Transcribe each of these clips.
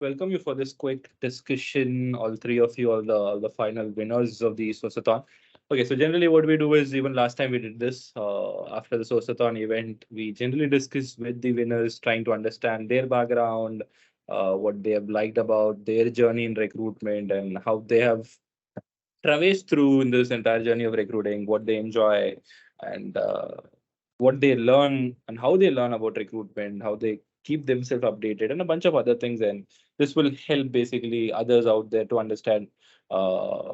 welcome you for this quick discussion. All three of you, all the final winners of the Sourceathon. Okay, so generally what we do is even last time we did this after the Sourceathon event, we generally discuss with the winners, trying to understand their background, what they have liked about their journey in recruitment, and how they have traversed through in this entire journey of recruiting, what they enjoy, and what they learn and how they learn about recruitment, how they keep themselves updated, and a bunch of other things. And this will help basically others out there to understand uh,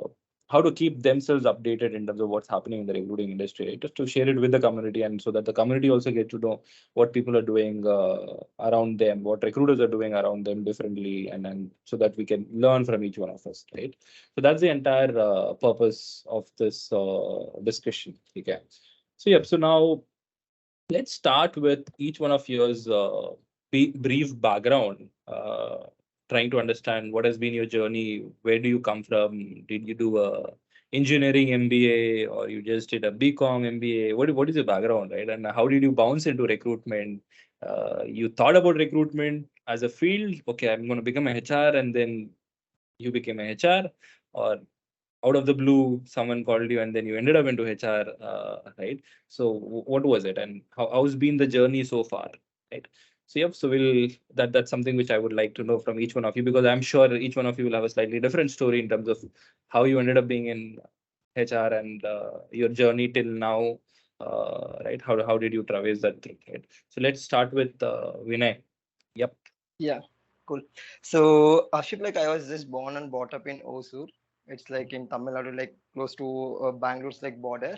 how to keep themselves updated in terms of what's happening in the recruiting industry, right? Just to share it with the community, and so that the community also get to know what people are doing around them, what recruiters are doing around them differently, and so that we can learn from each one of us, right? So that's the entire purpose of this discussion. Okay. So yep. So now let's start with each one of yours brief background, trying to understand what has been your journey. Where do you come from? Did you do a engineering MBA or you just did a BCom MBA? What is your background, right? And how did you bounce into recruitment? You thought about recruitment as a field. Okay, I'm going to become a HR, and then you became a HR, or out of the blue someone called you and then you ended up into HR, right? So what was it, and how's been the journey so far, right? So yep, so that's something which I would like to know from each one of you, because I'm sure each one of you will have a slightly different story in terms of how you ended up being in HR, and your journey till now, right? How did you traverse that thing, right? So let's start with Vinay. Yep. Yeah, cool. So, Ashif, like I was just born and brought up in Osur. It's like in Tamil Nadu, like close to Bangalore's like border.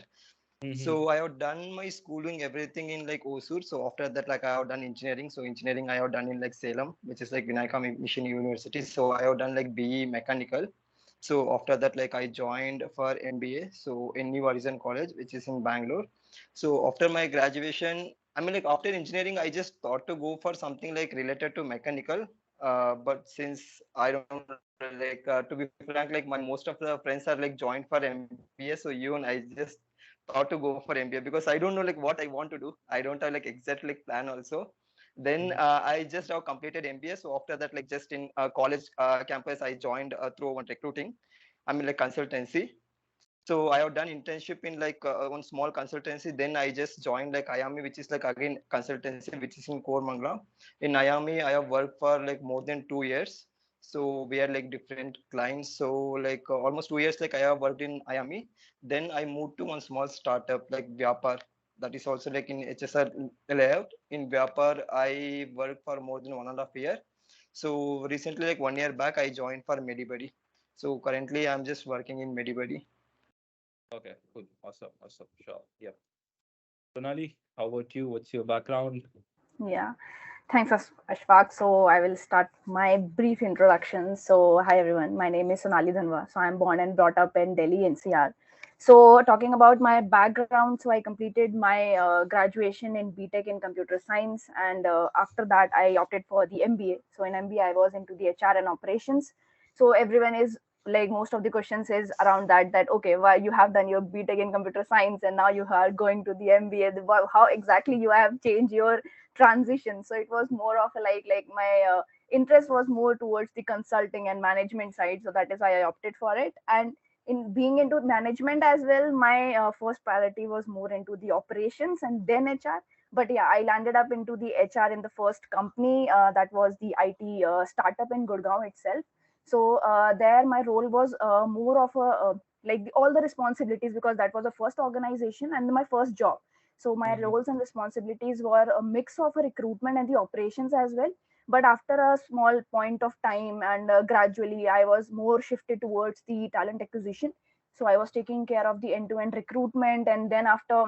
Mm-hmm. So I have done my schooling, everything in like Osur. So after that, like I have done engineering. So engineering I have done in like Salem, which is like Vinayaka Mission University. So I have done like BE mechanical. So after that, like I joined for MBA. So in New Horizon College, which is in Bangalore. So after my graduation, I mean, like after engineering, I just thought to go for something like related to mechanical. But since I don't know, like to be frank, like my most of the friends are like joined for MBA. So even I just thought to go for MBA because I don't know like what I want to do. I don't have like exact like plan also. Then I just have completed MBA. So after that, like just in college campus, I joined through one recruiting. I mean like consultancy. So I have done internship in like one small consultancy. Then I just joined like IAMI, which is like again consultancy, which is in Kormangla. In IAMI, I have worked for like more than 2 years. So we had like different clients. So like almost 2 years, like I have worked in IAMI. Then I moved to one small startup like Vyapar. That is also like in HSR layout. In Vyapar, I worked for more than 1.5 year. So recently, like 1 year back, I joined for Medibuddy. So currently, I'm just working in Medibuddy. Okay, cool. Awesome. Awesome. Sure. Yep. Sonali, how about you? What's your background? Yeah, thanks, Ashfaq. So I will start my brief introduction. So hi everyone, my name is Sonali Dhanwa. So I'm born and brought up in Delhi NCR. So talking about my background, so I completed my graduation in BTech in computer science, and after that I opted for the MBA. So in MBA I was into the HR and operations. So everyone is like most of the questions is around that okay, why you have done your BTech in computer science and now you are going to the MBA, how exactly you have changed your transition. So it was more of a like my interest was more towards the consulting and management side, so that is why I opted for it. And in being into management as well, my first priority was more into the operations and then HR. But yeah, I landed up into the HR in the first company, that was the IT startup in Gurgaon itself. So there my role was more of a like all the responsibilities, because that was the first organization and my first job. So my Mm-hmm. roles and responsibilities were a mix of a recruitment and the operations as well. But after a small point of time and gradually, I was more shifted towards the talent acquisition. So I was taking care of the end-to-end recruitment, and then after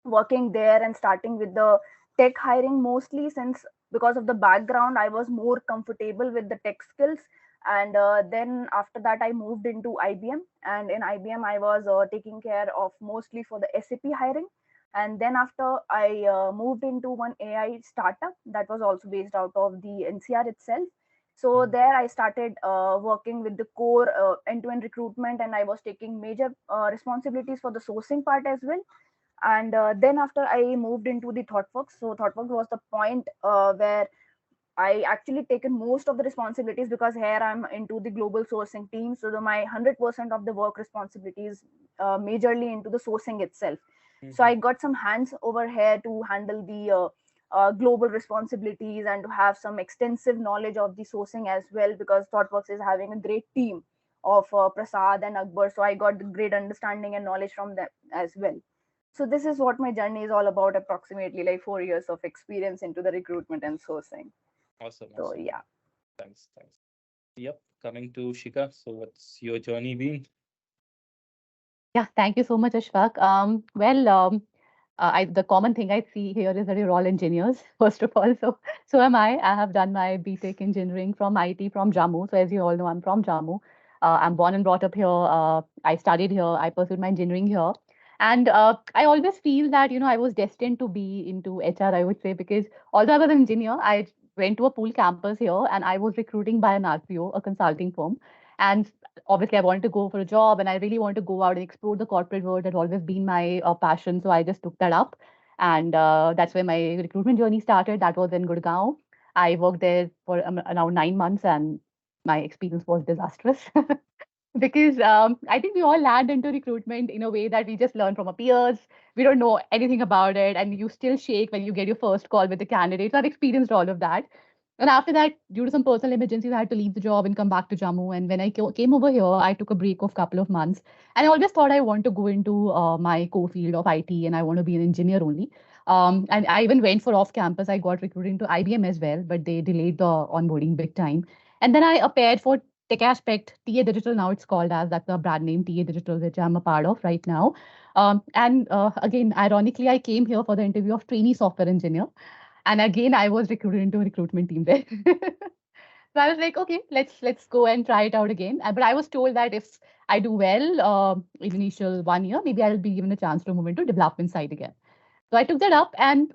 working there and starting with the tech hiring mostly, since because of the background I was more comfortable with the tech skills. And then after that I moved into IBM, and in IBM I was taking care of mostly for the SAP hiring. And then after I moved into one AI startup that was also based out of the NCR itself. So Mm-hmm. there I started working with the core end-to-end recruitment, and I was taking major responsibilities for the sourcing part as well. And then after I moved into the thoughtworks. So thoughtworks was the point where I actually taken most of the responsibilities because here I'm into the global sourcing team. So my 100% of the work responsibilities majorly into the sourcing itself. So I got some hands over here to handle the global responsibilities and to have some extensive knowledge of the sourcing as well, because ThoughtWorks is having a great team of Prasad and Akbar. So I got the great understanding and knowledge from them as well. So this is what my journey is all about, approximately like 4 years of experience into the recruitment and sourcing. Awesome, So awesome. yeah. Thanks, thanks. Yep. Coming to Shika. So what's your journey been? Yeah, thank you so much, Ashfaq. The common thing I see here is that you're all engineers, first of all. So am I. I have done my BTech engineering from IT from Jammu. So as you all know, I'm from Jammu. I'm born and brought up here. I studied here. I pursued my engineering here. And I always feel that, I was destined to be into HR, I would say, because although I was an engineer, I went to a pool campus here and I was recruiting by an RPO, a consulting firm. And obviously I wanted to go for a job and I really want to go out and explore the corporate world. Had always been my passion. So I just took that up. And that's where my recruitment journey started. That was in Gurgaon. I worked there for around 9 months and my experience was disastrous. Because I think we all land into recruitment in a way that we just learn from our peers. We don't know anything about it. And you still shake when you get your first call with the candidates. I've experienced all of that. And after that, due to some personal emergencies, I had to leave the job and come back to Jammu. And when I came over here, I took a break of a couple of months. And I always thought I want to go into my core field of IT and I want to be an engineer only. And I even went for off campus. I got recruited into IBM as well, but they delayed the onboarding big time. And then I appeared for Tech Aspect, TA Digital, now it's called as, that's the brand name, TA Digital, which I'm a part of right now. And again, ironically, I came here for the interview of trainee software engineer. And again, I was recruited into a recruitment team there. So I was like, okay, let's go and try it out again. But I was told that if I do well in initial 1 year, maybe I'll be given a chance to move into development side again. So I took that up, and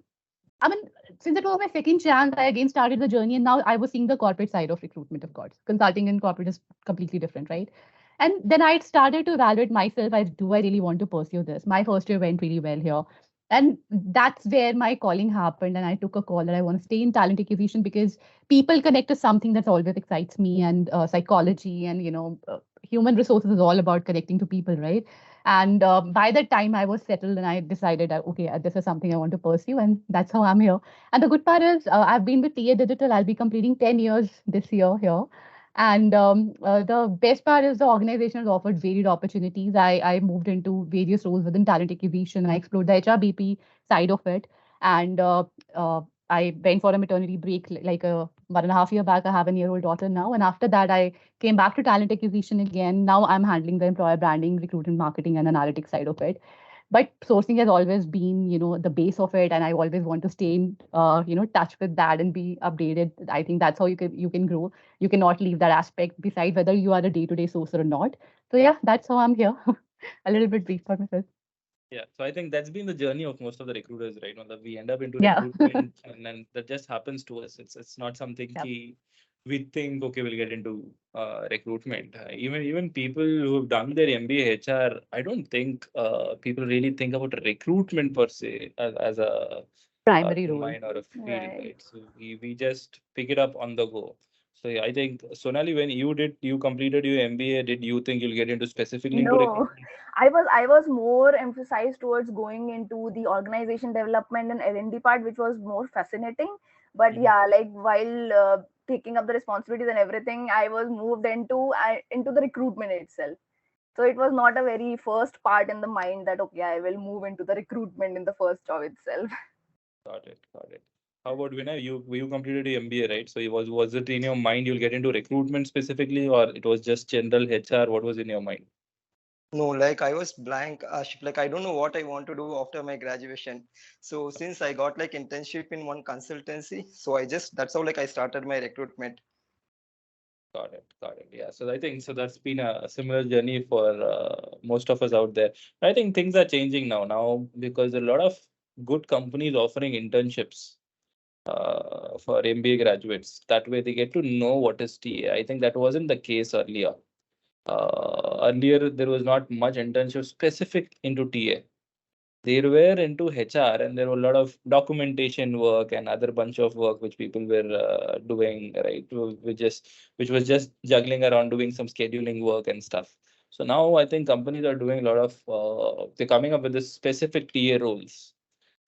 I mean, since it was my second chance, I again started the journey, and now I was seeing the corporate side of recruitment, of course. Consulting and corporate is completely different, right? And then I started to evaluate myself as, do I really want to pursue this? My first year went really well here. And that's where my calling happened. And I took a call that I want to stay in talent acquisition because people connect to something that always excites me, and psychology and, human resources is all about connecting to people, right? And by that time, I was settled and I decided, that, okay, this is something I want to pursue. And that's how I'm here. And the good part is, I've been with TA Digital. I'll be completing 10 years this year here. And the best part is the organization has offered varied opportunities. I moved into various roles within talent acquisition. I explored the HRBP side of it. And I went for a maternity break like a 1.5 year back. I have a year old daughter now. And after that, I came back to talent acquisition again. Now I'm handling the employer branding, recruitment, marketing, and analytics side of it. But sourcing has always been, the base of it, and I always want to stay in, touch with that and be updated. I think that's how you can grow. You cannot leave that aspect. Besides, whether you are a day-to-day sourcer or not. So yeah, that's how I'm here. A little bit brief for myself. Yeah, so I think that's been the journey of most of the recruiters, right? That we end up into Yeah. recruitment, and then that just happens to us. It's not something Yeah. we think, okay, we'll get into recruitment. Even people who have done their MBA HR, I don't think people really think about recruitment per se as a Primary role. domain or a field, Right. right? So we just pick it up on the go. So yeah, I think Sonali, when you completed your MBA, did you think you'll get into specifically into No, recruitment? I was more emphasized towards going into the organization development and L&D part, which was more fascinating. But Mhm. yeah, like while taking up the responsibilities and everything, I was moved into the recruitment itself. So it was not a very first part in the mind that okay, I will move into the recruitment in the first job itself. Got it. Got it. How about Vinay? You completed your MBA, right? So was it in your mind you'll get into recruitment specifically, or it was just general HR? What was in your mind? No, like I was blank. Like I don't know what I want to do after my graduation. So since I got like internship in one consultancy, so I just that's how like I started my recruitment. Got it. Got it. Yeah. So I think so that's been a similar journey for most of us out there. I think things are changing now because a lot of good companies offering internships for MBA graduates. That way they get to know what is TA. I think that wasn't the case earlier. Earlier there was not much internship specific into TA. they were into HR, and there were a lot of documentation work and other bunch of work which people were doing, right? Which was just juggling around doing some scheduling work and stuff. So now I think companies are doing a lot of they're coming up with this specific TA roles.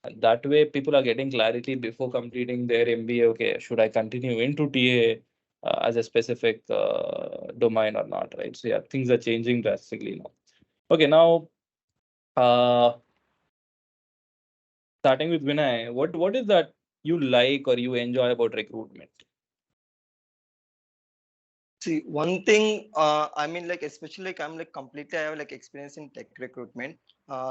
And that way, people are getting clarity before completing their MBA. Okay, should I continue into TA as a specific domain or not, right? So yeah, things are changing drastically now. Okay, now uh, starting with Vinay, what is that you like or you enjoy about recruitment? See, one thing, I mean, like, especially like I'm like completely, I have like experience in tech recruitment.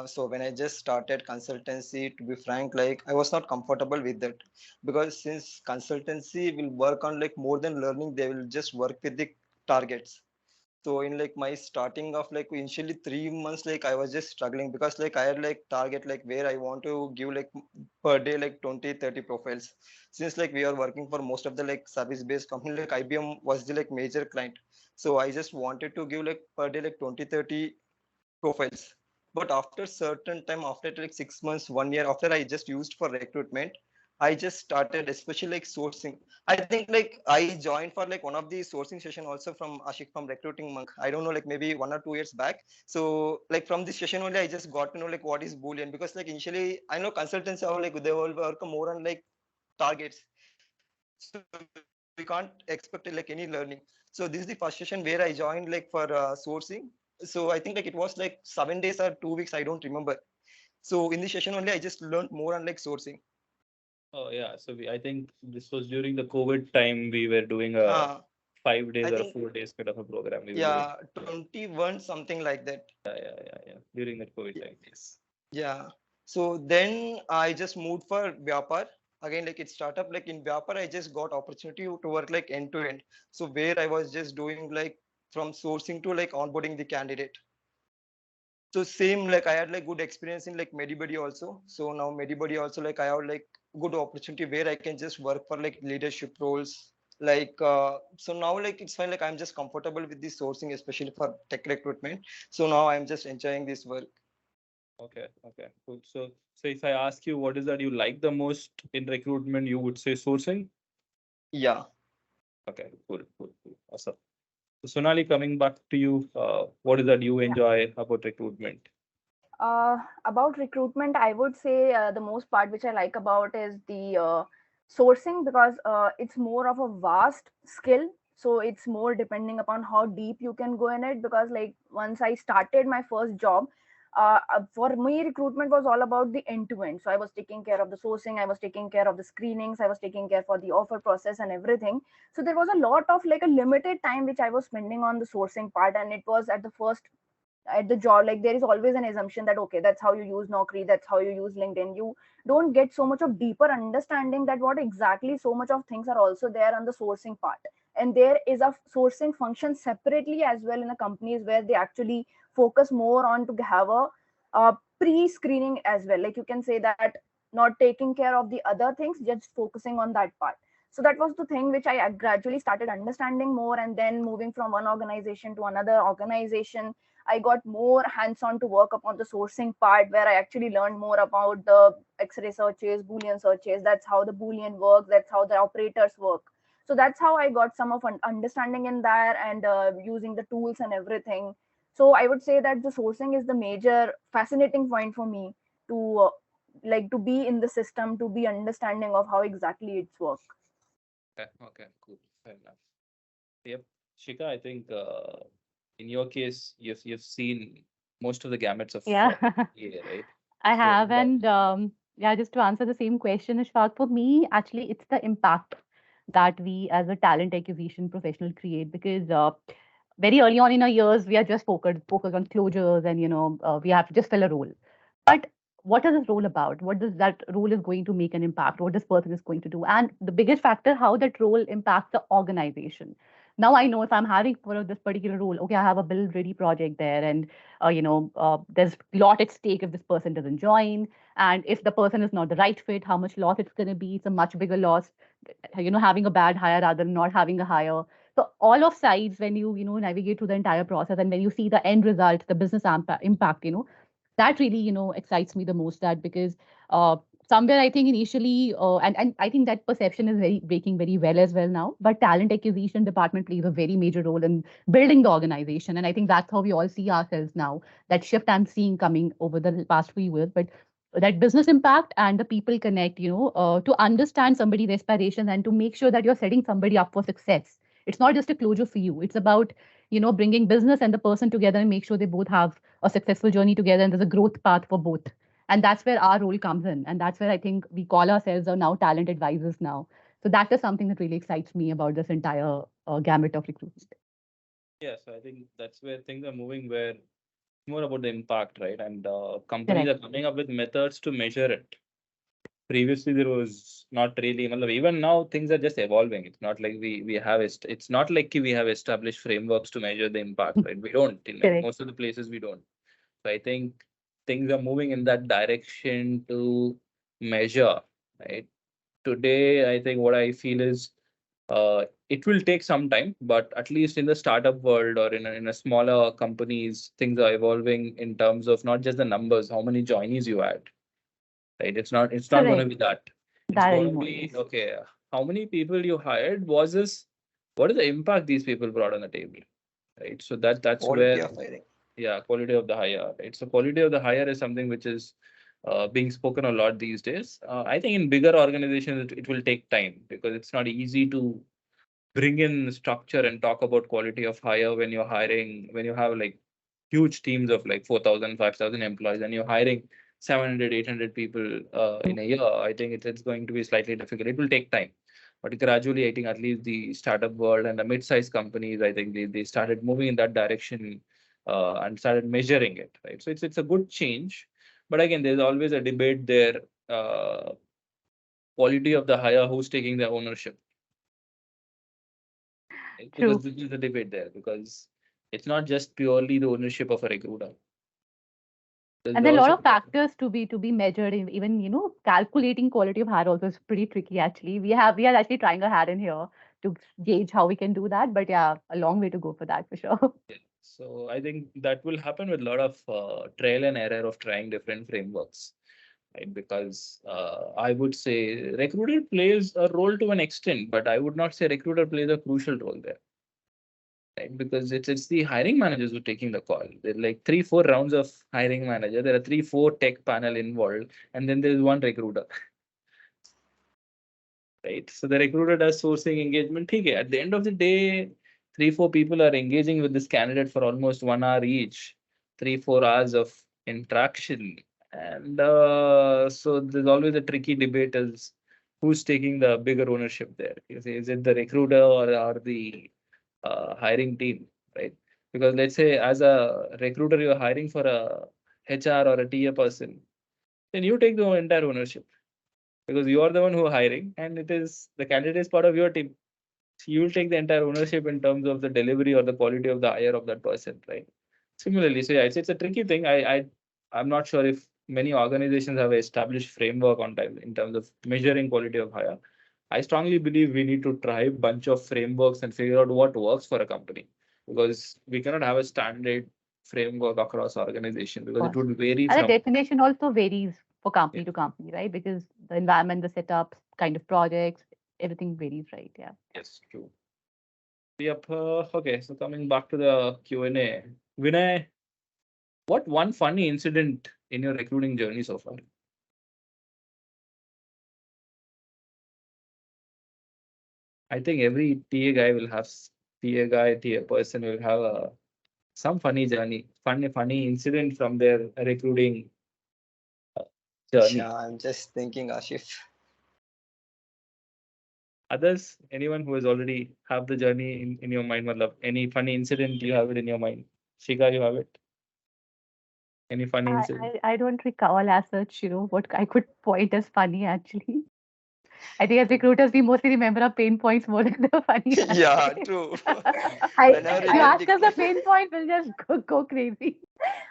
So when I just started consultancy, to be frank, like I was not comfortable with that, because since consultancy will work on like more than learning, they will just work with the targets. So in like my starting of like initially 3 months, like I was just struggling, because like I had like target like where I want to give like per day like 20-30 profiles. Since like we are working for most of the like service based company, like IBM was the like major client. So I just wanted to give like per day like 20-30 profiles. But after certain time, after like 6 months, 1 year, after I just used for recruitment, I just started especially like sourcing. I think like I joined for like one of the sourcing session also from Ashik from Recruiting Monk. I don't know, like maybe 1 or 2 years back. So like from this session only I just got to know like what is Boolean, because like initially I know consultants are like they will work more on like targets. So we can't expect like any learning. So this is the first session where I joined like for sourcing. So I think like it was like 7 days or 2 weeks, I don't remember. So in this session only I just learned more on like sourcing. Oh yeah, so I think this was during the COVID time. We were doing a uh, 5 days I or think 4 days kind of a program we were doing. yeah, 21 something like that. Yeah. During that COVID time, yes. Yeah. So then I just moved for Vyapar. Again, like it startup, like in Vyapar, I just got opportunity to work like end to end. So where I was just doing like from sourcing to like onboarding the candidate. So same, like I had like good experience in like Medibuddy also. So now Medibuddy also, like I have like good opportunity where I can just work for like leadership roles. Like so now like it's fine. Like I'm just comfortable with this sourcing, especially for tech recruitment. So now I'm just enjoying this work. Okay, cool. So if I ask you what is that you like the most in recruitment, you would say sourcing? Yeah. Okay, cool. Awesome. So Sonali, coming back to you, what is that you enjoy about recruitment? About recruitment, I would say the most part which I like about is the sourcing, because it's more of a vast skill. So it's more depending upon how deep you can go in it. Because like once I started my first job, for me recruitment was all about the end to end. So I was taking care of the sourcing, I was taking care of the screenings, I was taking care for the offer process and everything. So there was a lot of like a limited time which I was spending on the sourcing part, and it was at the first at the job, like there is always an assumption that okay, that's how you use Naukri, that's how you use LinkedIn. You don't get so much of deeper understanding that what exactly so much of things are also there on the sourcing part. And there is a sourcing function separately as well in the companies where they actually focus more on to have a pre-screening as well. Like you can say that not taking care of the other things, just focusing on that part. So that was the thing which I gradually started understanding more, and then moving from one organization to another organization, I got more hands-on to work upon the sourcing part, where I actually learned more about the X-ray searches, Boolean searches. That's how the Boolean works. That's how the operators work. So that's how I got some of an understanding in there, and using the tools and everything. So I would say that the sourcing is the major fascinating point for me to like to be in the system, to be understanding of how exactly it's work. Okay, cool. Fair enough. Yep. Shika, I think in your case, you've seen most of the gamuts of Yeah, EA, right? I So have. And yeah, just to answer the same question, Ishfaq, for me, actually, it's the impact that we as a talent acquisition professional create. Because very early on in our years, we are just focused on closures, and we have to just fill a role. But what is this role about? What does that role is going to make an impact? What this person is going to do? And the biggest factor, how that role impacts the organization. Now I know if I'm having for this particular role, okay, I have a build ready project there, and there's a lot at stake if this person doesn't join, and if the person is not the right fit, how much loss it's going to be. It's a much bigger loss, having a bad hire rather than not having a hire. So all of sides, when you navigate through the entire process, and when you see the end result, the business impact, that really, excites me the most. That because somewhere I think initially, and I think that perception is very breaking very well as well now. But talent acquisition department plays a very major role in building the organization, and I think that's how we all see ourselves now. That shift I'm seeing coming over the past few years, but that business impact and the people connect, to understand somebody's aspirations and to make sure that you're setting somebody up for success. It's not just a closure for you. It's about, bringing business and the person together and make sure they both have a successful journey together and there's a growth path for both. And that's where our role comes in. And that's where I think we call ourselves are now talent advisors now. So that is something that really excites me about this entire gamut of recruitment. Yeah, so I think that's where things are moving, where more about the impact, right? And companies Correct. are coming up with methods to measure it. Previously, there was not really, even now things are just evolving. It's not like we have it's not like we have established frameworks to measure the impact, right? We don't. In Correct. most of the places, we don't. So I think things are moving in that direction to measure, right? Today, I think what I feel is it will take some time, but at least in the startup world or in a smaller companies, things are evolving in terms of not just the numbers, how many joinees you add, right? It's not going to Correct. be that. It's That going to anymore, be, yes. okay, how many people you hired? What is the impact these people brought on the table, right? So that's Quality where, of hiring. yeah, quality of the hire, right? So quality of the hire is something which is being spoken a lot these days. I think in bigger organizations, it will take time because it's not easy to bring in structure and talk about quality of hire when you're hiring, when you have like huge teams of like 4,000, 5,000 employees and you're hiring 700, 800 people in a year. I think it's going to be slightly difficult. It will take time. But gradually, I think at least the startup world and the mid-sized companies, I think they started moving in that direction and started measuring it, right? So it's a good change. But again, there's always a debate there. Quality of the hire, who's taking the ownership, right? Because True. this is the debate there, because it's not just purely the ownership of a recruiter. There's And there are a lot also, of factors to be measured. Even calculating quality of hire also is pretty tricky. Actually, we are actually trying our hand in here to gauge how we can do that. But yeah, a long way to go for that for sure. so I think that will happen with a lot of trial and error of trying different frameworks, right? Because I would say recruiter plays a role to an extent, but I would not say recruiter plays a crucial role there, right? Because it's the hiring managers who are taking the call. There are like 3, 4 rounds of hiring manager. There are 3, 4 tech panel involved, and then there's one recruiter, right? So the recruiter does sourcing engagement. Okay, at the end of the day, 3, 4 people are engaging with this candidate for almost 1 hour each, 3, 4 hours of interaction. And so there's always a tricky debate as who's taking the bigger ownership there. Is it the recruiter or the hiring team, right? Because let's say as a recruiter, you're hiring for a HR or a TA person, then you take the entire ownership because you are the one who are hiring and it is the candidate is part of your team. So you will take the entire ownership in terms of the delivery or the quality of the hire of that person, right? Similarly, so yeah, it's a tricky thing. I'm not sure if many organizations have established framework on time in terms of measuring quality of hire. I strongly believe we need to try a bunch of frameworks and figure out what works for a company because we cannot have a standard framework across organization because it Course. would vary And the from, definition also varies for yeah, company to company, right? Because the environment, the setups, kind of projects, everything varies, right? Yeah. yes, true. Yep. Okay. So coming back to the Q&A, Vinay, what one funny incident in your recruiting journey so far? I think every TA guy will have TA guy, TA person will have some funny journey, funny incident from their recruiting journey. Yeah, I'm just thinking, Ashif. Others, anyone who has already have the journey in your mind, Matlab, any funny incident you have it in your mind? Shika, you have it? Any funny I, incident? I, I don't recall as such, what I could point as funny actually. I think as recruiters, we mostly remember our pain points more than the funny Yeah, aspects. true. I Whenever If you you I get ask the us the pain point, we'll just go crazy.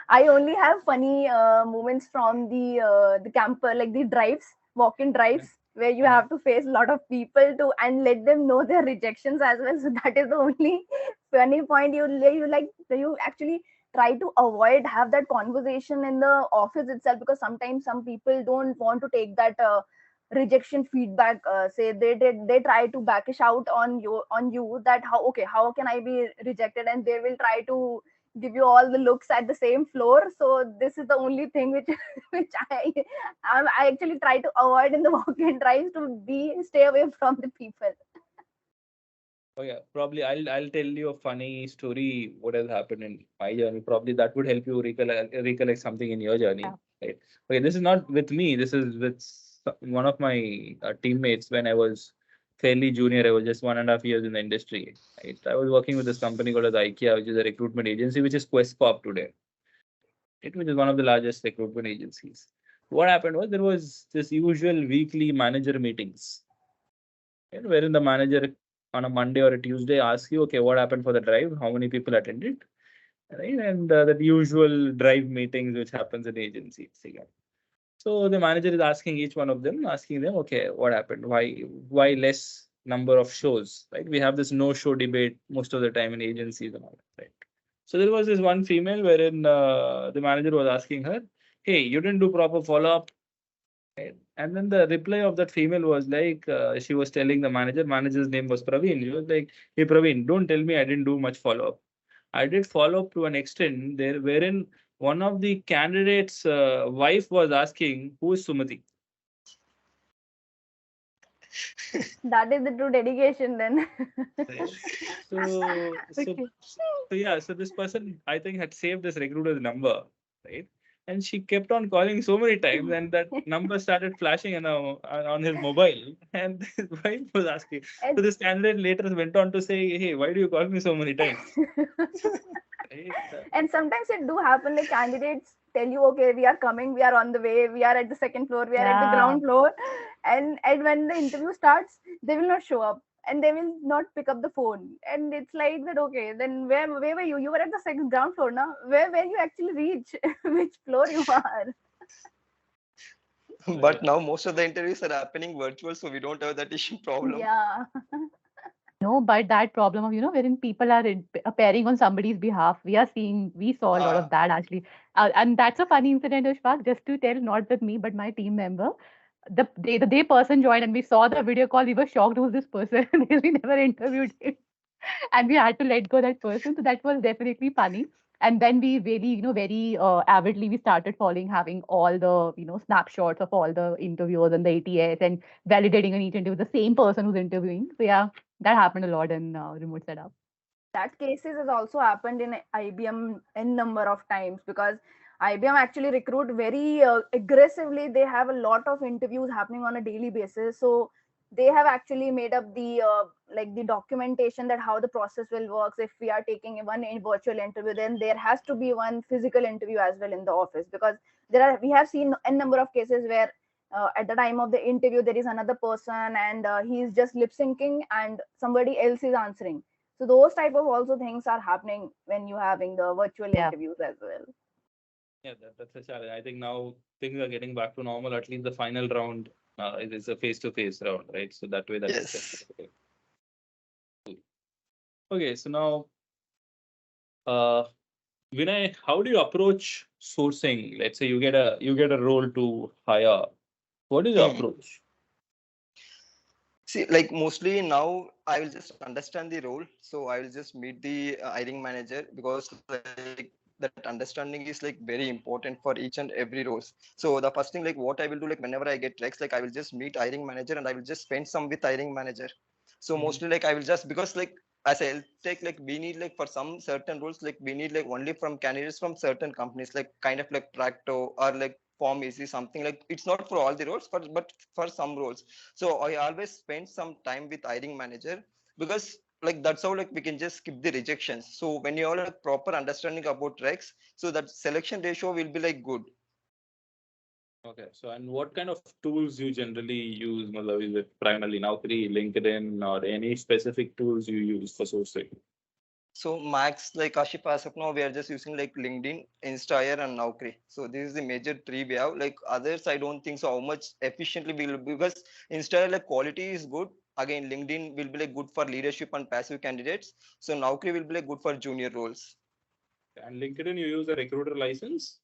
I only have funny moments from the camper, like the drives, walk-in Yeah. drives, where you have to face a lot of people to and let them know their rejections as well. So that is the only funny point you actually try to avoid have that conversation in the office itself, because sometimes some people don't want to take that rejection feedback. Say they try to backish out on you, that how can I be rejected, and they will try to give you all the looks at the same floor. So this is the only thing which which I actually try to avoid in the walk-in drives, to be stay away from the people. Oh yeah, probably I'll tell you a funny story what has happened in my journey. Probably that would help you recollect something in your journey. Yeah. Right. Okay, this is not with me. This is with one of my teammates when I was fairly junior. I was just 1.5 years in the industry. Right. I was working with this company called as IKEA, which is a recruitment agency, which is Quest Corp today. It which is one of the largest recruitment agencies. What happened was there was this usual weekly manager meetings, wherein the manager on a Monday or a Tuesday asks you, okay, what happened for the drive? How many people attended? Right, and that usual drive meetings which happens in agencies again. So the manager is asking each one of them, asking them, okay, what happened? Why less number of shows? Right? We have this no-show debate most of the time in agencies and all that, right? So there was this one female wherein the manager was asking her, hey, you didn't do proper follow-up. Right? And then the reply of that female was like, she was telling the manager's name was Praveen. She was like, hey, Praveen, don't tell me I didn't do much follow-up. I did follow up to an extent there, wherein one of the candidates' wife was asking, who is Sumati? That is the true dedication then. Right. So, so, Okay. so yeah, so this person, I think, had saved this recruiter's number, right? And she kept on calling so many times, and that number started flashing on his mobile. And his wife was asking. So And this candidate later went on to say, "Hey, why do you call me so many times?" Right? and sometimes it do happen, like candidates tell you, okay, we are coming, we are on the way, we are at the second floor, we are at the Yeah. ground floor, and when the interview starts, they will not show up, and they will not pick up the phone, and it's like that, okay, then where were you were at the second ground floor now, where you actually reach which floor you are. But now most of the interviews are happening virtual, so we don't have that issue problem. Yeah. No, but that problem of, wherein people are appearing on somebody's behalf, we saw a lot of that actually. And that's a funny incident, Ashfaq, just to tell, not with me, but my team member. The day person joined and we saw the video call, we were shocked who's this person because we never interviewed him. And we had to let go that person. So that was definitely funny. And then we really, very avidly, we started following, having all the, snapshots of all the interviewers and the ATS and validating on each interview the same person who's interviewing. So yeah, that happened a lot in remote setup. That cases has also happened in IBM n number of times, because IBM actually recruit very aggressively. They have a lot of interviews happening on a daily basis. So they have actually made up the like the documentation that how the process will works. If we are taking one virtual interview, then there has to be one physical interview as well in the office, because we have seen n number of cases where at the time of the interview there is another person, and he is just lip syncing and somebody else is answering. So those type of also things are happening when you having the virtual Yeah. interviews as well. Yeah, that's a challenge. I think now things are getting back to normal. At least the final round it is a face-to-face round, right? So that way, that's Yes. okay. Okay, so now, uh, Vinay, how do you approach sourcing? Let's say you get a role to hire. What is your Hmm. approach? See, like mostly now I will just understand the role. So I will just meet the hiring manager, because like that understanding is like very important for each and every roles. So the first thing, like what I will do, like whenever I get recs, like I will just meet hiring manager and I will just spend some with hiring manager. So Mhm. mostly like I will just, because like as I'll take, like we need like for some certain roles, like we need like only from candidates from certain companies, like kind of like Tracto or like Form Easy, something like, it's not for all the roles, but for some roles. So I always spend some time with hiring manager, because like that's how like we can just skip the rejections. So when you have like proper understanding about recs, so that selection ratio will be like good. Okay, so and what kind of tools you generally use? Matlab, is it primarily Naukri, LinkedIn, or any specific tools you use for sourcing? So max, like Kashif, as of now, we are just using like LinkedIn, Instaire, and Naukri. So this is the major three we have. Like others, I don't think so. How much efficiently we will, because Instaire like quality is good. Again, LinkedIn will be like good for leadership and passive candidates. So Naukri will be like good for junior roles. And LinkedIn, you use a recruiter license?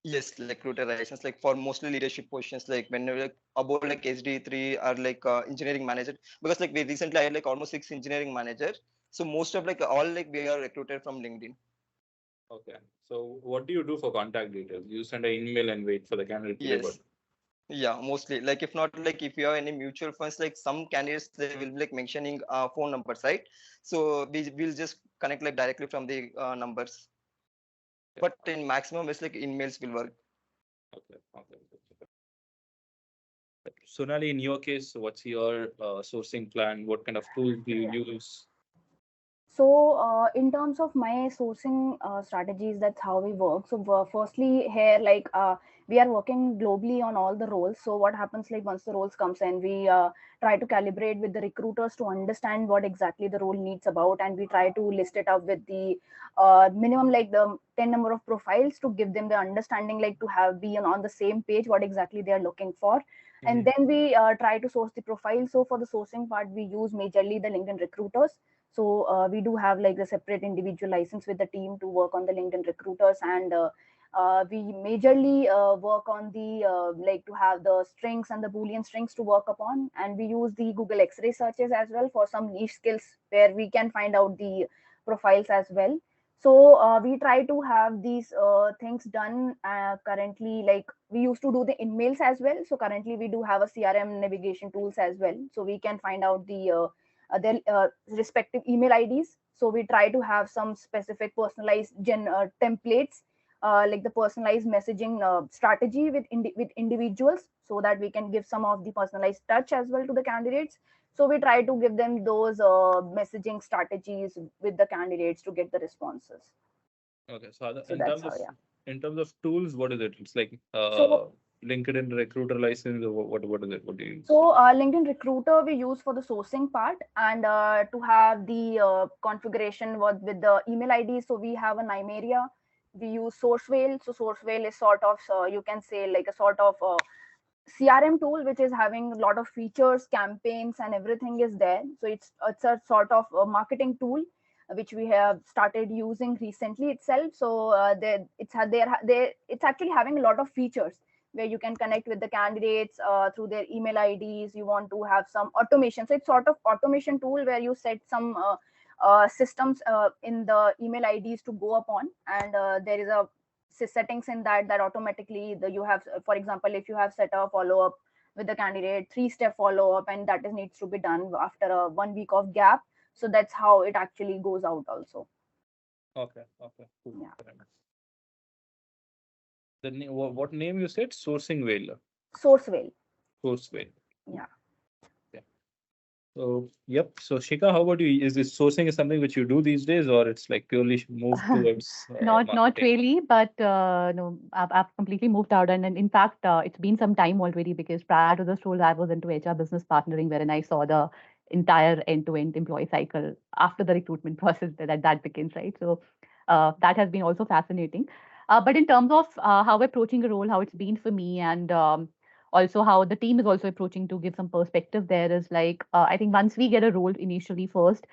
Yes, recruiter license, like for mostly leadership positions, like when you're like about like SD3 or like engineering manager, because like we recently had like almost 6 engineering manager. So most of like all like we are recruited from LinkedIn. Okay. So what do you do for contact details? You send an email and wait for the candidate to revert. Yes. Yeah, mostly. Like if not, like if you have any mutual funds, like some candidates they will be like mentioning phone numbers, right? So we will just connect like directly from the numbers. Yeah. But in maximum, it's like emails will work. Okay. Okay. Sonali, in your case, what's your sourcing plan? What kind of tools do you use? So, in terms of my sourcing strategies, that's how we work. So, firstly, here, we are working globally on all the roles. So, what happens like once the roles comes in, we try to calibrate with the recruiters to understand what exactly the role needs about, and we try to list it up with the minimum like the 10 number of profiles to give them the understanding, like to have be on the same page what exactly they are looking for. And then we try to source the profile. So, for the sourcing part, we use majorly the LinkedIn recruiters. So we do have like a separate individual license with the team to work on the LinkedIn recruiters, and we majorly work on the like to have the strings and the Boolean strings to work upon, and we use the Google X-ray searches as well for some niche skills where we can find out the profiles as well. So we try to have these things done currently. Like we used to do the emails as well. So currently we do have a CRM navigation tools as well. So we can find out their respective email IDs. So we try to have some specific personalized templates, like the personalized messaging strategy with individuals, so that we can give some of the personalized touch as well to the candidates. So we try to give them those messaging strategies with the candidates to get the responses. Okay. So So that's how, yeah. in terms of tools, what is it? It's like So LinkedIn recruiter license, or what is it? What do you use? So LinkedIn Recruiter we use for the sourcing part, and to have the configuration with the email ID. So we have an Imeria. We use Sourcewhale. So Sourcewhale is sort of you can say like a sort of CRM tool which is having a lot of features, campaigns, and everything is there. So it's a sort of a marketing tool which we have started using recently itself. So it's actually having a lot of features where you can connect with the candidates through their email IDs. You want to have some automation. So it's sort of automation tool where you set some systems in the email IDs to go upon, and there is a settings in that automatically you have, for example, if you have set a follow up with the candidate, 3-step follow up, and that is needs to be done after a 1 week of gap. So that's how it actually goes out also. Okay. Okay. Cool. Yeah. Fair enough. What name you said? Sourcing whale. Sourcewhale. Sourcewhale. Yeah. So yep. So Shika, how about you? Is this sourcing is something which you do these days, or it's like purely moved towards Not marketing? really, but no, I've completely moved out, and in fact, it's been some time already because prior to this role, I was into HR business partnering, wherein I saw the entire end-to-end employee cycle after the recruitment process that begins, right? So that has been also fascinating. But in terms of how we're approaching a role, how it's been for me, and also how the team is also approaching, to give some perspective, there is like I think once we get a role initially first,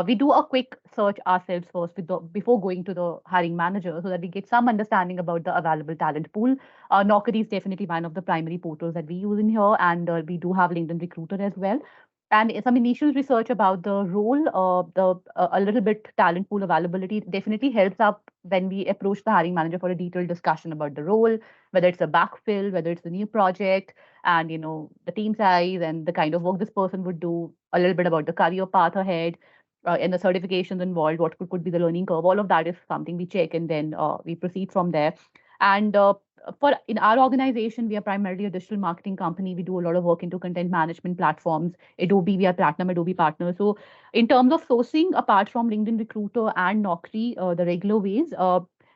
we do a quick search ourselves first before going to the hiring manager, so that we get some understanding about the available talent pool. Naukri is definitely one of the primary portals that we use in here, and we do have LinkedIn Recruiter as well. And some initial research about the role, a little bit talent pool availability definitely helps up when we approach the hiring manager for a detailed discussion about the role, whether it's a backfill, whether it's a new project, and the team size and the kind of work this person would do, a little bit about the career path ahead, and the certifications involved, what could be the learning curve. All of that is something we check, and then we proceed from there. And for in our organization, we are primarily a digital marketing company. We do a lot of work into content management platforms. Adobe, we are platinum Adobe partner. So in terms of sourcing, apart from LinkedIn Recruiter and Naukri, the regular ways,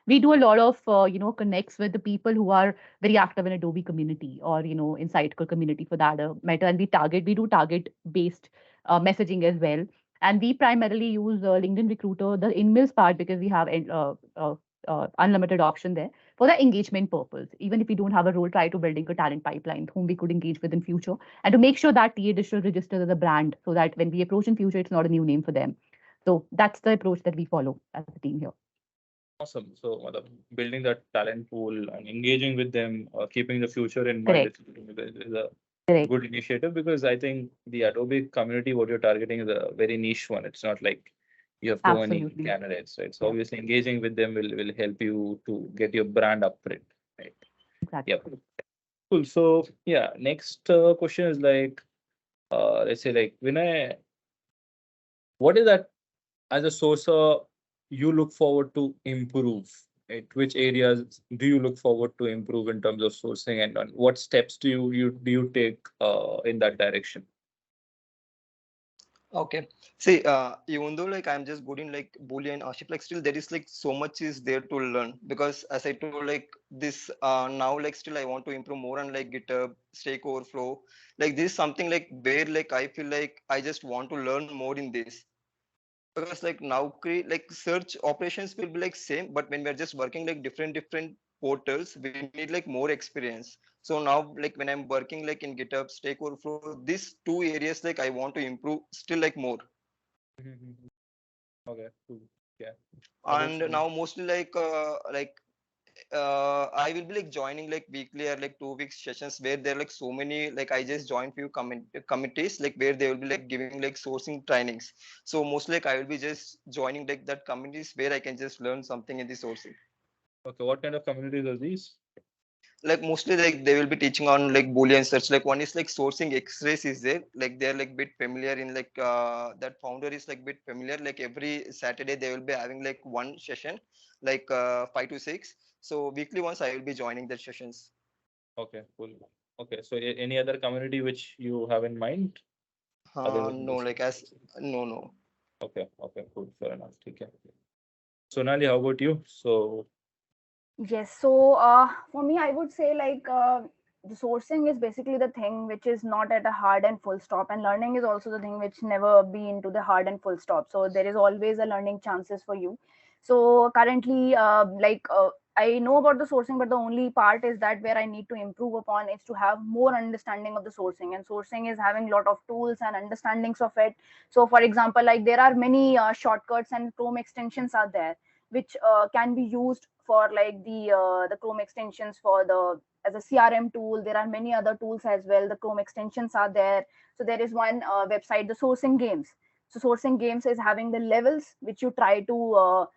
we do a lot of connects with the people who are very active in Adobe community, or in Sitecore community for that matter. And we do target based messaging as well. And we primarily use LinkedIn Recruiter, the in-mills part, because we have unlimited option there for the engagement purpose. Even if we don't have a role, try to building a talent pipeline whom we could engage with in future, and to make sure that TA Digital registers as a brand, so that when we approach in future, it's not a new name for them. So that's the approach that we follow as a team here. Awesome. So, building that talent pool and engaging with them, keeping the future in mind Correct. is a Correct. good initiative because I think the Adobe community, what you're targeting, is a very niche one. It's not like you have too many Absolutely. candidates, right? So, Yeah. obviously, engaging with them will help you to get your brand upprint, right? Exactly. Yep. Cool. So, yeah, next question is like, let's say, like, Vinay, what is that as a sourcer you look forward to improve? Right? Which areas do you look forward to improve in terms of sourcing, and what steps do you take in that direction? Okay. See, even though like I'm just good in like Boolean archip, like still there is like so much is there to learn because as I told like this now like still I want to improve more on like GitHub, Stack Overflow. Like this is something like where like I feel like I just want to learn more in this because like now like search operations will be like same, but when we're just working like different portals, we need like more experience. So now like when I'm working like in GitHub, Stack Overflow, these two areas like I want to improve still like more. Mhm. Okay, cool. Yeah. How about And you? now mostly like I will be like joining like weekly or like 2 weeks sessions where there are like so many like I just joined few committees like where they will be like giving like sourcing trainings. So mostly like I will be just joining like that communities where I can just learn something in the sourcing. Okay, what kind of communities are these? Like mostly like they will be teaching on like Boolean search. Like one is like sourcing X-rays is there. Like they're like bit familiar in like that founder is like bit familiar. Like every Saturday they will be having like one session, like 5 to 6. So weekly once I will be joining the sessions. Okay, cool. Okay, so any other community which you have in mind other than No, this? like as no, no. Okay, okay, cool. Fair enough. Okay. Sonali, how about you? So, Yes. So for me, I would say like the sourcing is basically the thing which is not at a hard and full stop, and learning is also the thing which never be into the hard and full stop. So there is always a learning chances for you. So currently, I know about the sourcing, but the only part is that where I need to improve upon is to have more understanding of the sourcing. And sourcing is having lot of tools and understandings of it. So for example, like there are many shortcuts and Chrome extensions are there which can be used for like the Chrome extensions for the as a CRM tool. There are many other tools as well. The Chrome extensions are there. So there is one website, the Sourcing Games. So Sourcing Games is having the levels which you try to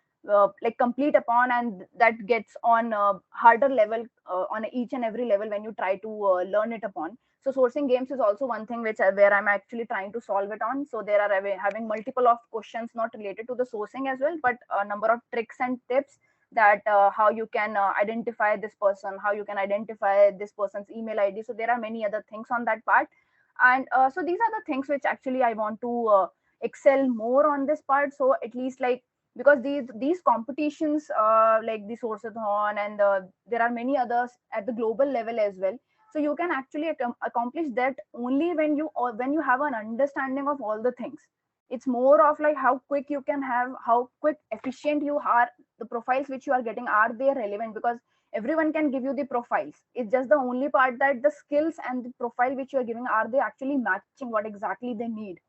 like complete upon, and that gets on harder level on each and every level when you try to learn it upon. So sourcing games is also one thing which where I'm actually trying to solve it on. So there are having multiple of questions not related to the sourcing as well, but a number of tricks and tips that how you can identify this person, how you can identify this person's email ID. So there are many other things on that part, and so these are the things which actually I want to excel more on this part. So at least like because these competitions like the Sourceathon and there are many others at the global level as well. So you can actually accomplish that only when you have an understanding of all the things. It's more of like how quick you can have, how quick efficient you are, the profiles which you are getting, are they relevant? Because everyone can give you the profiles. It's just the only part that the skills and the profile which you are giving, are they actually matching what exactly they need?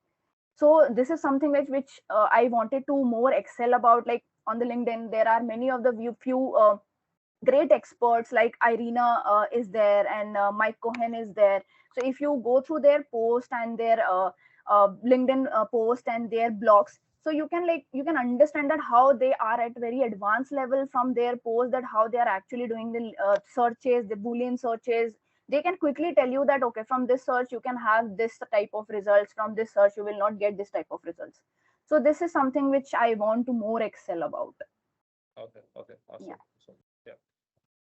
So this is something which I wanted to more excel about. Like on the LinkedIn there are many of the few great experts like Irina is there, and Mike Cohen is there. So if you go through their post and their LinkedIn post and their blogs, so you can understand that how they are at very advanced level from their post, that how they are actually doing the searches, the Boolean searches. They can quickly tell you that okay, from this search you can have this type of results, from this search you will not get this type of results. So this is something which I want to more excel about. okay, okay, Yeah. awesome. So, yeah.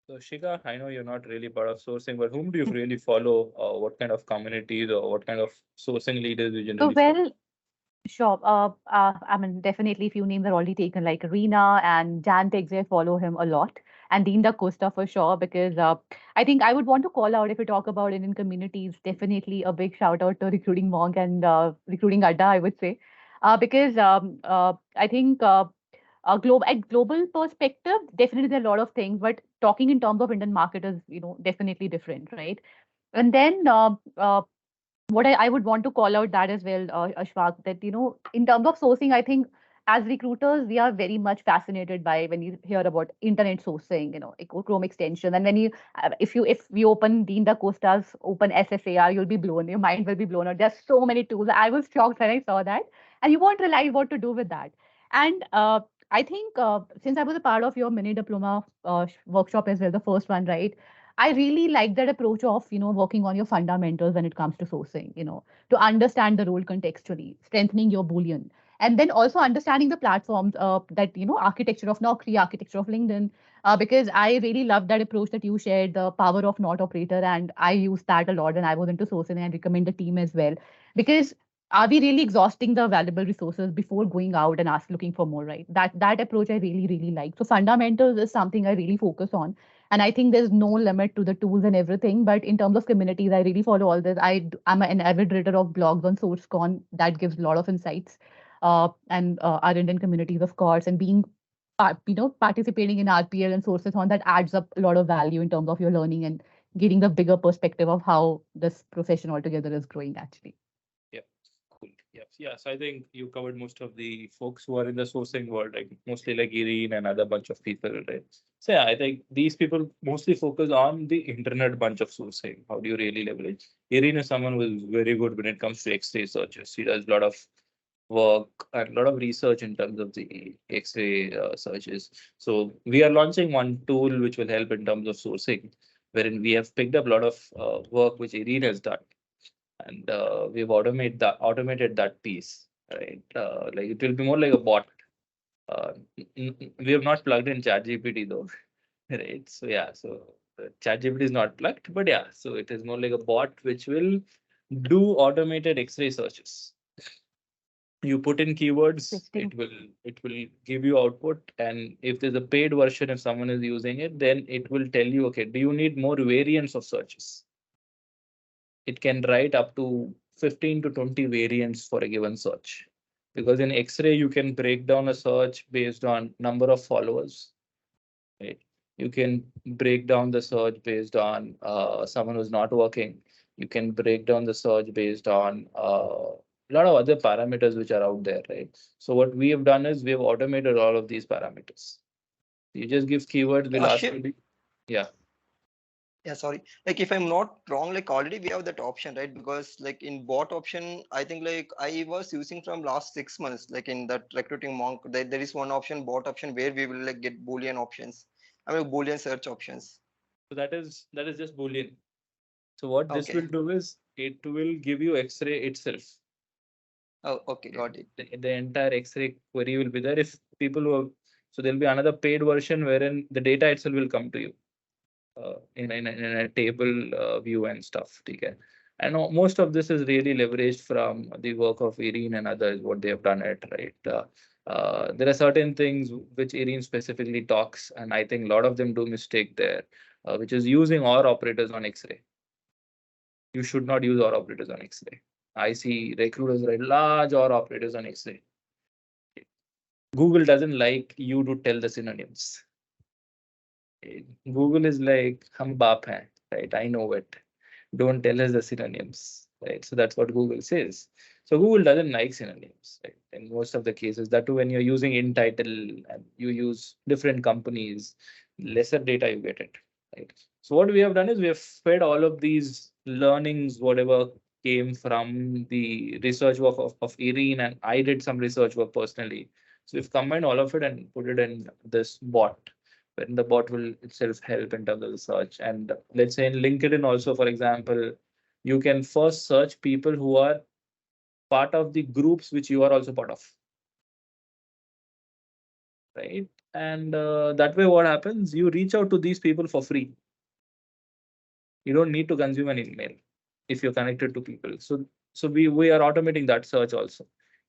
So, Shika, I know you're not really part of sourcing, but whom do you really follow? What kind of communities or what kind of sourcing leaders you So generally follow? well, sure. I mean, definitely, few names are already taken, like Rina and Jan Texe. I follow him a lot, and Dean Da Costa for sure, because I think I would want to call out, if we talk about Indian communities, definitely a big shout out to Recruiting Monk and Recruiting Adda, I would say, because I think at global perspective, definitely there are a lot of things, but talking in terms of Indian market is, definitely different, right? And then what I would want to call out that as well, Ashfaq, that in terms of sourcing, I think as recruiters, we are very much fascinated by when you hear about internet sourcing, Chrome extension. And when if we open Dean Da Costa's open SSAR, your mind will be blown out. There's so many tools. I was shocked when I saw that, and you won't realize what to do with that. And I think since I was a part of your mini diploma workshop as well, the first one, right? I really like that approach of, working on your fundamentals when it comes to sourcing, to understand the role contextually, strengthening your Boolean, and then also understanding the platforms that, architecture of Naukri, architecture of LinkedIn, because I really love that approach that you shared, the power of not operator. And I use that a lot when I was into sourcing, and I recommend the team as well, because are we really exhausting the valuable resources before going out and looking for more, right? That approach I really, really like. So fundamentals is something I really focus on. And I think there's no limit to the tools and everything. But in terms of communities, I really follow all this. I'm an avid reader of blogs on SourceCon that gives a lot of insights. And our Indian communities, of course, and being participating in RPL and Sourceathon, that adds up a lot of value in terms of your learning and getting the bigger perspective of how this profession altogether is growing actually. Yeah, cool. Yeah. So I think you covered most of the folks who are in the sourcing world, like mostly like Irene and other bunch of people, right? So yeah, I think these people mostly focus on the internet bunch of sourcing. How do you really leverage? Irene is someone who is very good when it comes to X-ray searches. She does a lot of work and a lot of research in terms of the X-ray searches. So we are launching one tool which will help in terms of sourcing, wherein we have picked up a lot of work which Irene has done, and we've automated that piece, right? Like it will be more like a bot. We have not plugged in ChatGPT though, right? So yeah, so ChatGPT is not plugged, but yeah, so it is more like a bot which will do automated X-ray searches. You put in keywords, it will give you output, and if there's a paid version, if someone is using it, then it will tell you, okay, do you need more variants of searches? It can write up to 15 to 20 variants for a given search. Because in X-ray, you can break down a search based on number of followers, right? You can break down the search based on someone who's not working. You can break down the search based on a lot of other parameters which are out there, right? So what we have done is we have automated all of these parameters. You just give keywords, we'll ask you. Yeah. Yeah, sorry. Like if I'm not wrong, like already we have that option, right? Because like in bot option, I think like I was using from last 6 months, like in that recruiting monk, there is one option, bot option, where we will like get Boolean options. I mean Boolean search options. So that is just Boolean. So what this Okay. will do is it will give you X-ray itself. Oh, okay, got it. The entire X-ray query will be there. If people who have, so there'll be another paid version wherein the data itself will come to you in a table view and stuff. Okay. And most of this is really leveraged from the work of Irene and others, what they have done it, right? There are certain things which Irene specifically talks, and I think a lot of them do mistake there, which is using OR operators on X-ray. You should not use OR operators on X-ray. I see recruiters write large OR operators on X-ray. Google doesn't like you to tell the synonyms. Google is like, hum baap hai, right? I know it. Don't tell us the synonyms, right? So that's what Google says. So Google doesn't like synonyms, right? In most of the cases, that too when you're using in title and you use different companies, lesser data you get it, right? So what we have done is we have fed all of these learnings, whatever came from the research work of Irene, and I did some research work personally. So we've combined all of it and put it in this bot, when the bot will itself help in terms of the search. And let's say in LinkedIn also, for example, you can first search people who are part of the groups which you are also part of, right? And that way what happens, you reach out to these people for free. You don't need to consume an email if you're connected to people. So we are automating that search also.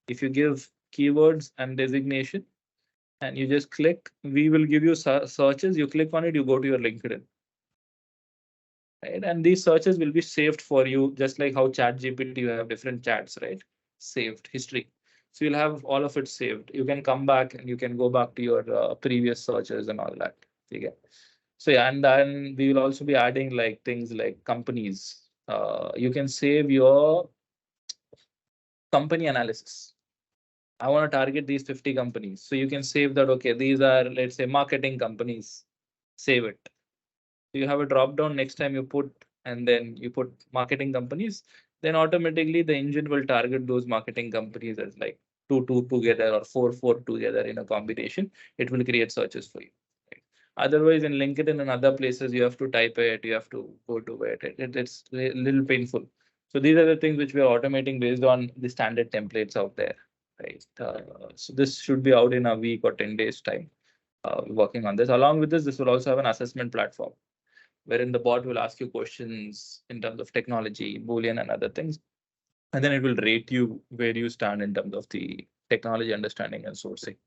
If you give keywords and designation and you just click, we will give you searches. You click on it, you go to your LinkedIn. Right? And these searches will be saved for you, just like how ChatGPT, you have different chats, right? Saved history. So you'll have all of it saved. You can come back and you can go back to your previous searches and all that. Okay. So yeah, and then we will also be adding like things like companies. You can save your company analysis. I want to target these 50 companies. So you can save that, okay, these are, let's say, marketing companies. Save it. You have a drop down next time you put, and then you put marketing companies, then automatically the engine will target those marketing companies as like two together or four together in a combination. It will create searches for you. Right? Otherwise, in LinkedIn and other places, you have to type it, you have to go to it. It's a little painful. So these are the things which we are automating based on the standard templates out there. Right. So this should be out in a week or 10 days time. Working on this. Along with this will also have an assessment platform wherein the bot will ask you questions in terms of technology, Boolean, and other things. And then it will rate you where you stand in terms of the technology understanding and sourcing.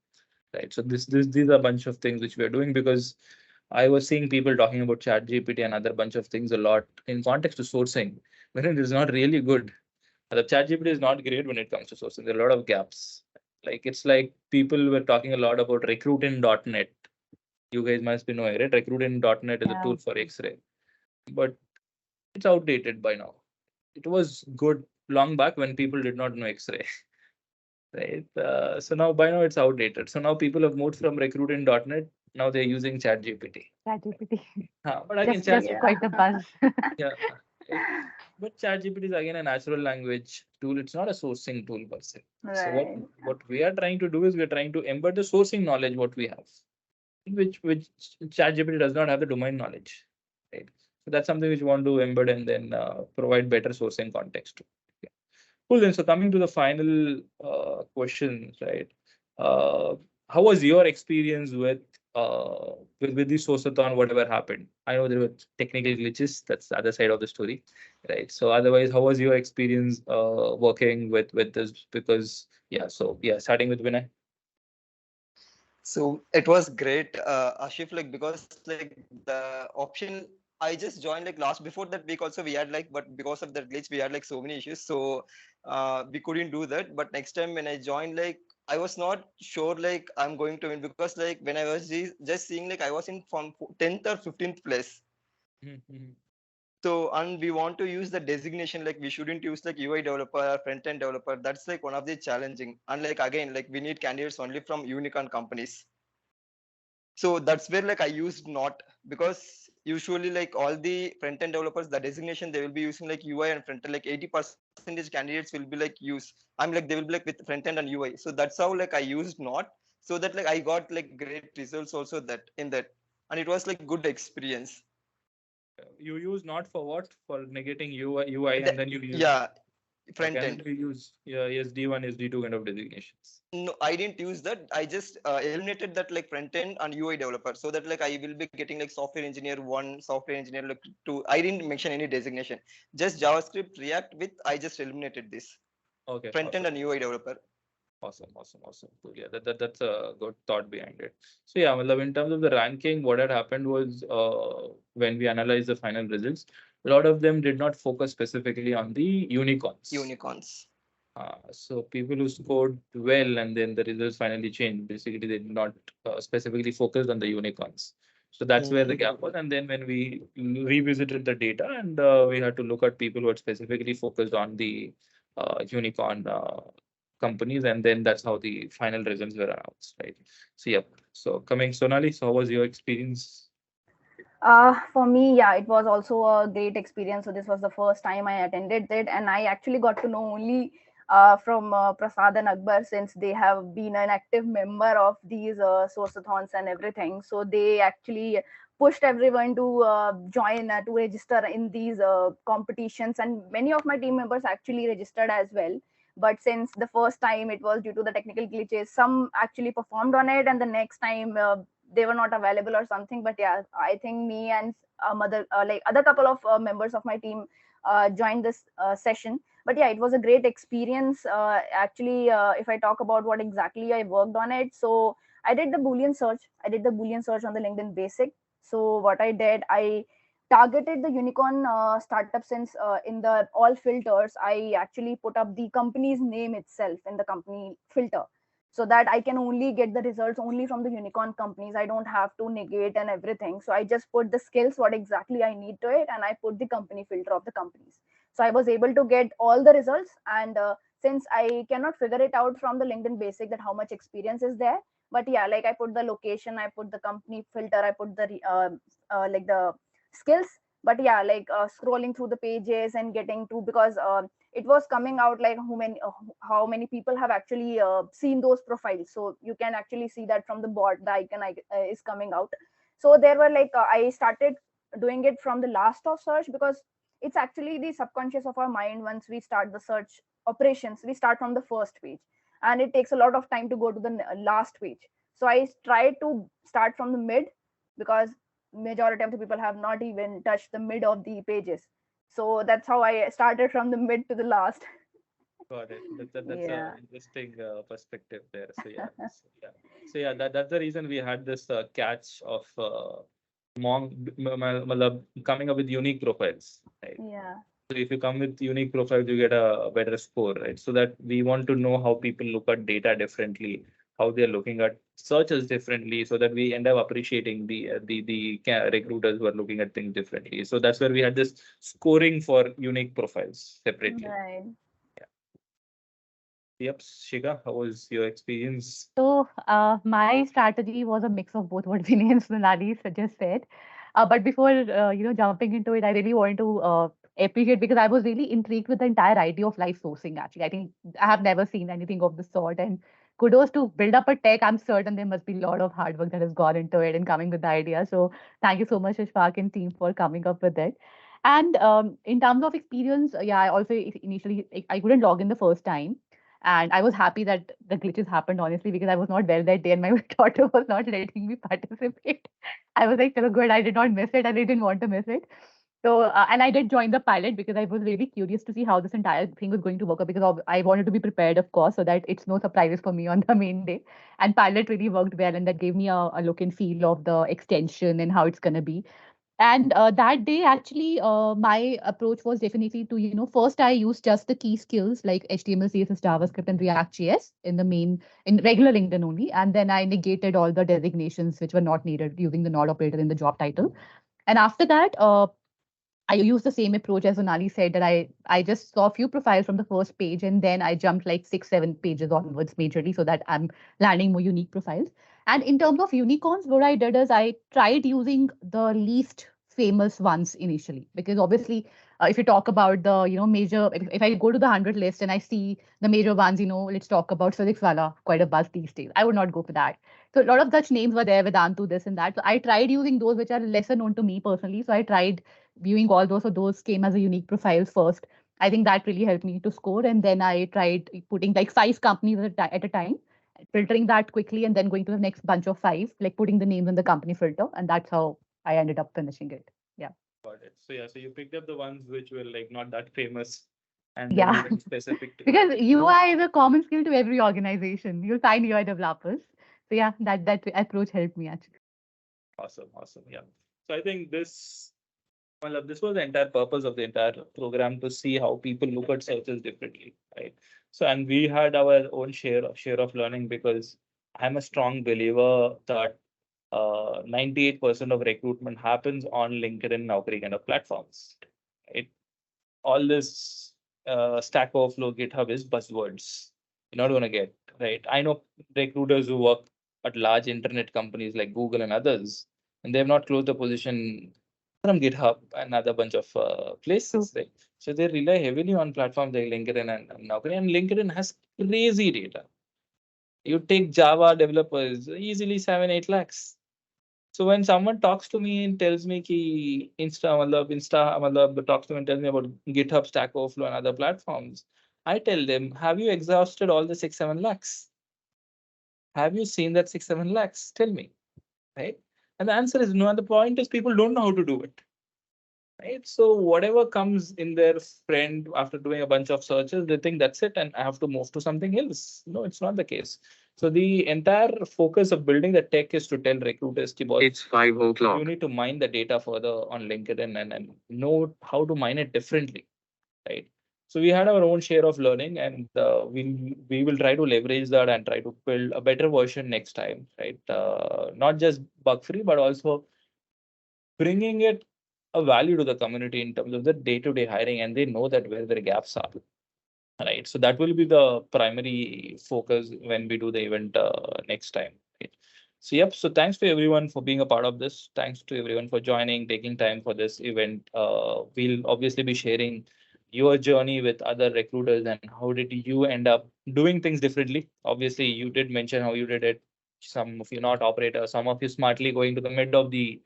Right. So these are a bunch of things which we are doing because I was seeing people talking about chat GPT and other bunch of things a lot in context to sourcing, when it is not really good. The chat GPT is not great when it comes to sourcing. There are a lot of gaps. Like it's like people were talking a lot about recruiting.net. You guys must be knowing, right? Recruiting.net is a Yeah. tool for X-ray, but it's outdated by now. It was good long back when people did not know X-ray, right? So now by now it's outdated. So now people have moved from recruiting.net. Now they're using ChatGPT. ChatGPT. But again, Just ChatGPT, Yeah. quite the buzz. yeah. Right? But ChatGPT is again a natural language tool. It's not a sourcing tool per se. So Right. what we are trying to do is we're trying to embed the sourcing knowledge what we have, which ChatGPT does not have the domain knowledge, right? So that's something which we want to embed and then provide better sourcing context to. Okay. Cool. Then, so coming to the final questions, right? Uh, how was your experience with the Sourceathon, whatever happened? I know there were technical glitches. That's the other side of the story, right? So otherwise, how was your experience working with this? Because yeah, so yeah, starting with Vinay. So it was great, Ashif, like because like the option I just joined like last before that week also we had like, but because of that glitch we had like so many issues, so we couldn't do that. But next time when I joined, like I was not sure like I'm going to win, because like when I was just seeing like I was in from 10th or 15th place. Mhm. So, and we want to use the designation, like we shouldn't use like UI developer or front end developer. That's like one of the challenging. And like again, like we need candidates only from unicorn companies. So that's where like I used not, because usually like all the front end developers, the designation they will be using like UI and front end, like 80% candidates will be like use. I'm like they will be like with front end and UI. So that's how like I used not, so that like I got like great results also that in that, and it was like good experience. You use not for what? For negating UI and then you use Yeah, okay, front and then end. you use yeah, SD1, SD2 kind of designations. No, I didn't use that. I just eliminated that like front end and UI developer, so that like I will be getting like software engineer one, software engineer like two. I didn't mention any designation. Just JavaScript, React with. I just eliminated this Okay, front end awesome. and UI developer. Awesome. Cool. Yeah, that's a good thought behind it. So yeah, well, in terms of the ranking, what had happened was when we analyzed the final results, a lot of them did not focus specifically on the unicorns. Unicorns. So people who scored well and then the results finally changed. Basically, they did not specifically focus on the unicorns. So that's where the Mm. gap was. And then when we revisited the data and we had to look at people who had specifically focused on the unicorn companies, and then that's how the final results were announced, right? So yep. So coming Sonali, so how was your experience? For me, yeah, it was also a great experience. So this was the first time I attended it, and I actually got to know only from Prasad and Akbar, since they have been an active member of these sourceathons and everything. So they actually pushed everyone to join to register in these competitions, and many of my team members actually registered as well. But since the first time it was due to the technical glitches, some actually performed on it, and the next time they were not available or something. But yeah, I think me and like other couple of members of my team joined this session. But yeah, it was a great experience. Actually, if I talk about what exactly I worked on it, so I did the boolean search on the LinkedIn basic. So what I did, I targeted the unicorn startup, since in the all filters I actually put up the company's name itself in the company filter, so that I can only get the results only from the unicorn companies. I don't have to negate and everything. So I just put the skills, what exactly I need to it, and I put the company filter of the companies. So I was able to get all the results, and since I cannot figure it out from the LinkedIn basic that how much experience is there. But yeah, like I put the location, I put the company filter, I put the like the skills. But yeah, like scrolling through the pages and getting to, because it was coming out like how many people have actually seen those profiles. So you can actually see that from the bot, the icon is coming out. So there were like I started doing it from the last of search, because it's actually the subconscious of our mind. Once we start the search operations, we start from the first page, and it takes a lot of time to go to the last page. So I try to start from the mid, because majority of the people have not even touched the mid of the pages. So that's how I started from the mid to the last. Got it. That's a Yeah. interesting perspective there. So yeah, that's the reason we had this catch of coming up with unique profiles, right? Yeah. So if you come with unique profiles, you get a better score, right? So that we want to know how people look at data differently, how they're looking at searches differently, so that we end up appreciating the recruiters who are looking at things differently. So that's where we had this scoring for unique profiles separately. Right. Yep, Shika, how was your experience? So my strategy was a mix of both what Vinay and Sonali just said. But before jumping into it, I really want to appreciate, because I was really intrigued with the entire idea of live sourcing. Actually, I think I have never seen anything of the sort. And kudos to build up a tech. I'm certain there must be a lot of hard work that has gone into it and coming with the idea. So thank you so much, Ishfaq and team, for coming up with it. And in terms of experience, yeah, I also initially I couldn't log in the first time, and I was happy that the glitches happened, honestly, because I was not well that day and my daughter was not letting me participate. I was like, "Chalo, good, I did not miss it and I didn't want to miss it." So, and I did join the pilot because I was really curious to see how this entire thing was going to work out, because I wanted to be prepared, of course, so that it's no surprises for me on the main day. And pilot really worked well, and that gave me a look and feel of the extension and how it's going to be. And that day, actually, my approach was definitely to, first I used just the key skills like HTML, CSS, JavaScript, and React.js in regular LinkedIn only. And then I negated all the designations which were not needed using the not operator in the job title. And after that, I used the same approach as Sonali said, that I just saw a few profiles from the first page, and then I jumped like 6, 7 pages onwards majorly, so that I'm landing more unique profiles. And in terms of unicorns, what I did is I tried using the least famous ones initially, because obviously if you talk about the major, if I go to the 100 list and I see the major ones, let's talk about Physics Wala, quite a buzz these days. I would not go for that. So a lot of such names were there, Vedantu, this and that. So I tried using those which are lesser known to me personally. So I tried viewing all those, so those came as a unique profiles first. I think that really helped me to score, and then I tried putting like 5 companies at a time, filtering that quickly, and then going to the next bunch of 5, like putting the names in the company filter, and that's how I ended up finishing it. Yeah. Got it. So yeah, so you picked up the ones which were like not that famous, and then you Yeah. went specific to Because that. UI is a common skill to every organization. You'll find UI developers. So yeah, that approach helped me actually. Awesome, awesome. Yeah. So I think this was the entire purpose of the entire program, to see how people look at searches differently, right? So and we had our own share of learning, because I'm a strong believer that 98% of recruitment happens on LinkedIn, Naukri kind of platforms. Right? All this Stack Overflow, GitHub is buzzwords. You're not gonna get, right. I know recruiters who work at large internet companies like Google and others, and they have not closed the position from GitHub and other bunch of places, right? So they rely heavily on platforms like LinkedIn and Naukri, and LinkedIn has crazy data. You take Java developers, easily 7-8 lakhs. So when someone talks to me and tells me ki Insta talks to me and tells me about GitHub, Stack Overflow and other platforms, I tell them, have you exhausted all the 6-7 lakhs? Have you seen that 6-7 lakhs? Tell me, right? And the answer is no. And the point is, people don't know how to do it, right? So whatever comes in their friend after doing a bunch of searches, they think that's it, and I have to move to something else. No, it's not the case. So the entire focus of building the tech is to tell recruiters, ki, boss, it's 5 o'clock. You need to mine the data further on LinkedIn, and know how to mine it differently, right? So we had our own share of learning, and we will try to leverage that and try to build a better version next time, right? Not just bug free, but also bringing it a value to the community in terms of the day-to-day hiring, and they know that where their gaps are. right? So that will be the primary focus when we do the event next time. Right? So yep. So thanks to everyone for being a part of this. Thanks to everyone for joining, taking time for this event. We'll obviously be sharing your journey with other recruiters and how did you end up doing things differently. Obviously, you did mention how you did it. Some of you not operator, some of you smartly going to the mid of the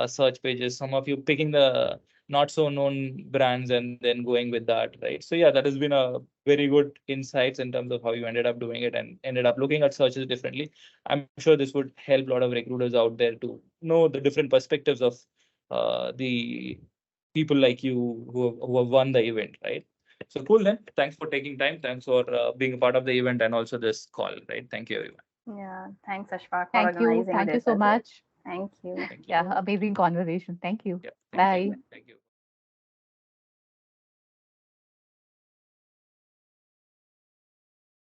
search pages, some of you picking the not so known brands and then going with that, right? So yeah, that has been a very good insights in terms of how you ended up doing it and ended up looking at searches differently. I'm sure this would help a lot of recruiters out there to know the different perspectives of the people like you who have won the event, right? So cool then. Thanks for taking time. Thanks for being a part of the event and also this call, right? Thank you, everyone. Yeah, thanks Ashfaq for Thank you. organizing Thank you this so as well. much. Thank you. Thank you. Yeah, amazing conversation. Thank you. Yeah, thank Bye. you. Thank you.